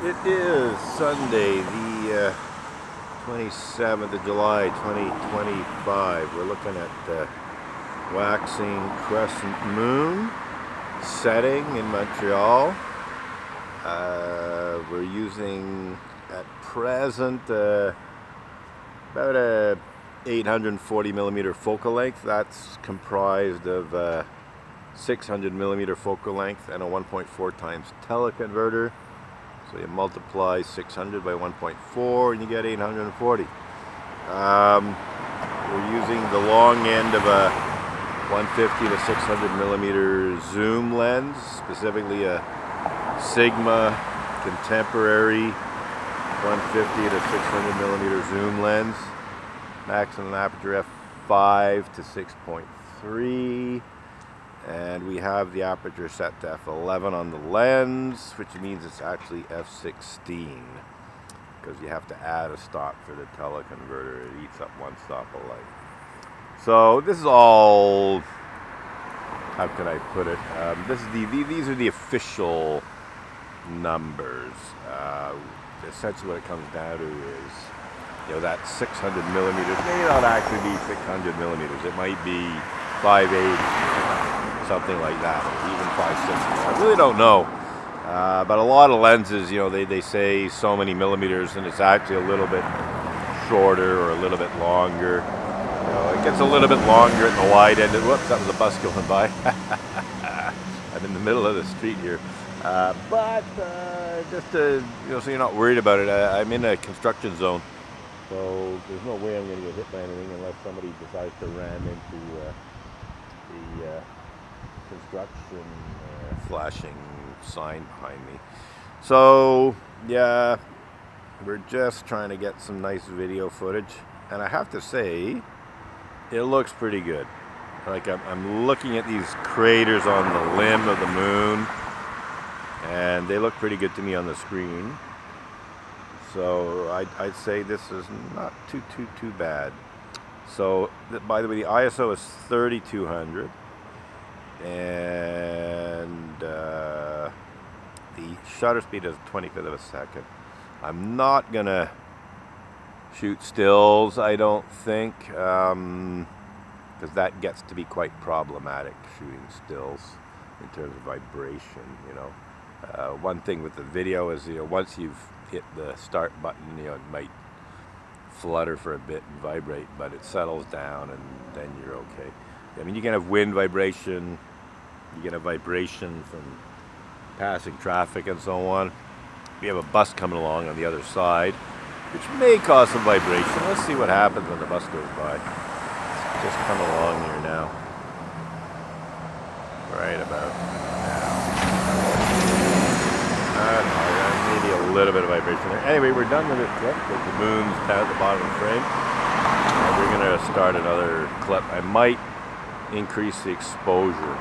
It is Sunday, the 27th of July, 2025. We're looking at the waxing crescent moon setting in Montreal. We're using at present about a 840 millimeter focal length. That's comprised of 600 millimeter focal length and a 1.4 times teleconverter. So you multiply 600 by 1.4 and you get 840. We're using the long end of a 150 to 600 millimeter zoom lens, specifically a Sigma contemporary 150 to 600 millimeter zoom lens. Maximum aperture f5 to 6.3. And we have the aperture set to f11 on the lens, which means it's actually f16, because you have to add a stop for the teleconverter. It eats up one stop of light. So this is all, how can I put it? These are the official numbers. Essentially what it comes down to is, that 600 millimeters may not actually be 600 millimeters. It might be 580. Something like that, or even 560. I really don't know. But a lot of lenses, they say so many millimeters, and it's actually a little bit shorter or a little bit longer. It gets a little bit longer at the wide end. Whoops, that was a bus going by. I'm in the middle of the street here. But just to, so you're not worried about it, I'm in a construction zone. So there's no way I'm going to get hit by anything unless somebody decides to ram into the construction flashing sign behind me. So yeah, we're just trying to get some nice video footage, and I have to say it looks pretty good. Like I'm looking at these craters on the limb of the moon, and they look pretty good to me on the screen. So I'd say this is not too bad. So by the way, the ISO is 3200. And the shutter speed is 25th of a second. I'm not gonna shoot stills, I don't think, because that gets to be quite problematic, shooting stills in terms of vibration. One thing with the video is, once you've hit the start button, it might flutter for a bit and vibrate, but it settles down and then you're okay. I mean, you can have wind vibration, you get a vibration from passing traffic and so on. We have a bus coming along on the other side, which may cause some vibration. Let's see what happens when the bus goes by. It's just coming along here now. Right about now. Maybe a little bit of vibration there. Anyway, we're done with this clip because the moon's down at the bottom of the frame. And we're going to start another clip. I might increase the exposure.